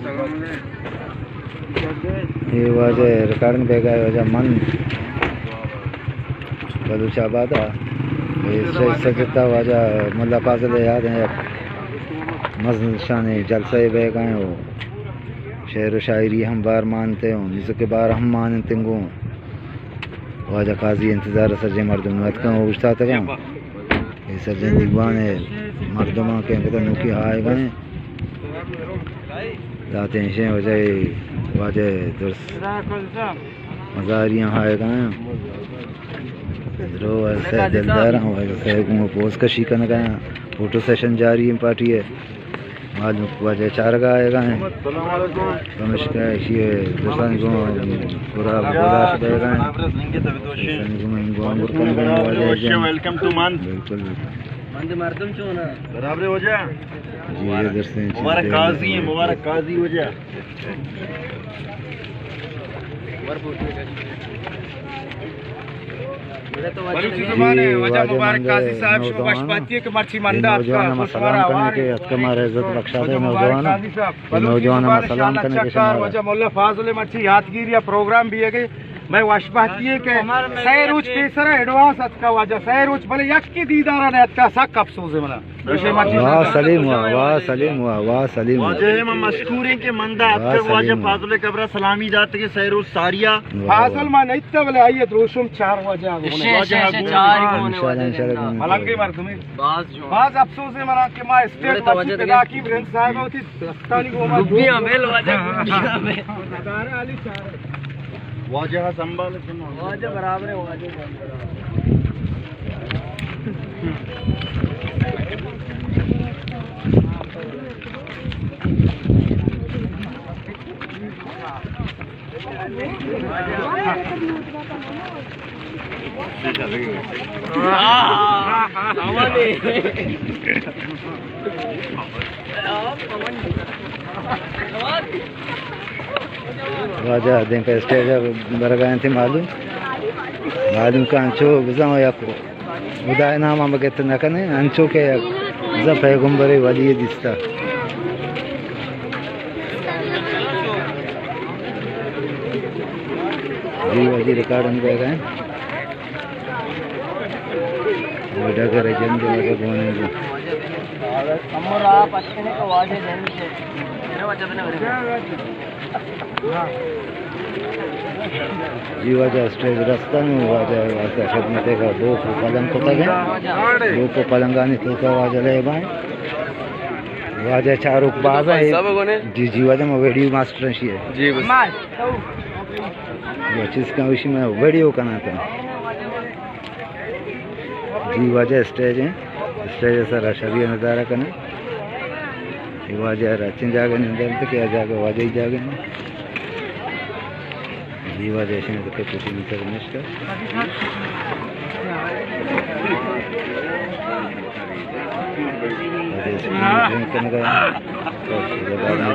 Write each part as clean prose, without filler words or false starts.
ये वजह रिकॉर्डिंग पे गए वजह मन बलूचाबाद सजता वजह मुल्ला फाजिल याद है मजशान जलसे बह गए हो शेर व शायरी हम बार मानते हो जिसके बार हम मानते गो वजह काजी इंतज़ार सजे मरदम उछता तक ये सजे दीवान है मरदमा के नुकी आए गए जाते हैं वजह वजह दुरुस्त मज़ारियाँ आए गए रो ऐसे दिलदार पोस्ट कशी कर गए फोटो सेशन जारी है पार्टी है मालूम वजह चार का आएगा है नमस्कार ये दोस्तों को पूरा देगा वेलकम टू मन बिल्कुल मर्दम चो ना बराबर हो जा जी ये दोस्तों मुबारक काजी हो जा मुबारक काजी साहब शुभाशपाती के मर्ची मंडा आपका सलाम करने के हमारे इज्जत बख्शा दे नौजवान सलाम करने के वजह मोल्ला फाजिल मर्ची यादगिरी या प्रोग्राम भी है कि मैं वाशपाती है कि सैरुच पेसर एडवांस का वजह सैरुच भले यक की दीदारा ने का सक अफसोस है मना वाह सलीम हुआ वाह सलीम हुआ वाह सलीम वजह हम मशकूर हैं कि मंदा आपके वजह फाजिल कब्र सलामी जाते के सैरुच सारिया फाजिल मा नहीं तो बोले आइए रोशम चार वजह मलंगे मर्दमे बाज अफसोस है मना के मा स्टेट वजह की ब्रेन साहब होती दस्तानी को दुनिया में वजह में अली चार वाजह संभाल वाजह बराबर है वाजह वजह दिन पे स्टेज बरगाए थे मालूम का अंचो गुजा या को उदाय नाम हम कहते न कने अंचो के ज पैगंबरे वली दिसता जी वजी रिकॉर्डिंग पे गए बेटा करे जन के लगे बोने को हमरा पछने को वाजे जन से मेरा वजह बने जी वजह स्टेज रास्ता में वजह वास्ते खिदमत का दो पलंग को तक दो को पलंगानी तो का वजह ले भाई वजह चारों बाज है जी जी वजह में वीडियो मास्टर है जी ये चीज का विषय में वीडियो करना था जी वजह स्टेज है स्टेज सारा शरीर नज़ारा करना ये वजह रचिन जागे नहीं तो क्या जागे वजह ही जागे जी वजह से तो कुछ नहीं कर निष्ठा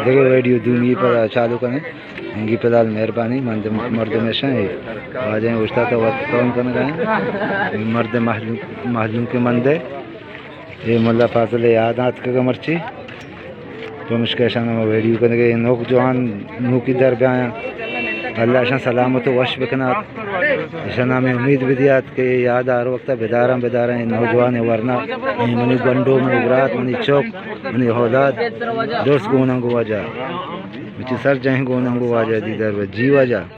देखो वीडियो दूंगी पर चालू करें इनकी फिलहाल मेहरबानी मर्द में शाही आज उठता तो वक्त कौन करने गए मर्द मालूम के मंदे ये मुल्ला फाजिल याद आत का मर्ची तो मुश्किल में वीडियो करने गए नौक जवान नू की दर पे आया अल्लाह शाह सलामत वश बिकना शना में उम्मीद भी दिया कि याद हर वक्त बेदारा नौजवान है वरना मनी गंडो मनी उबरात मनी चौक मनी हौलाद दोस्त को वजह सर जाए को वजह दीदार जी वजह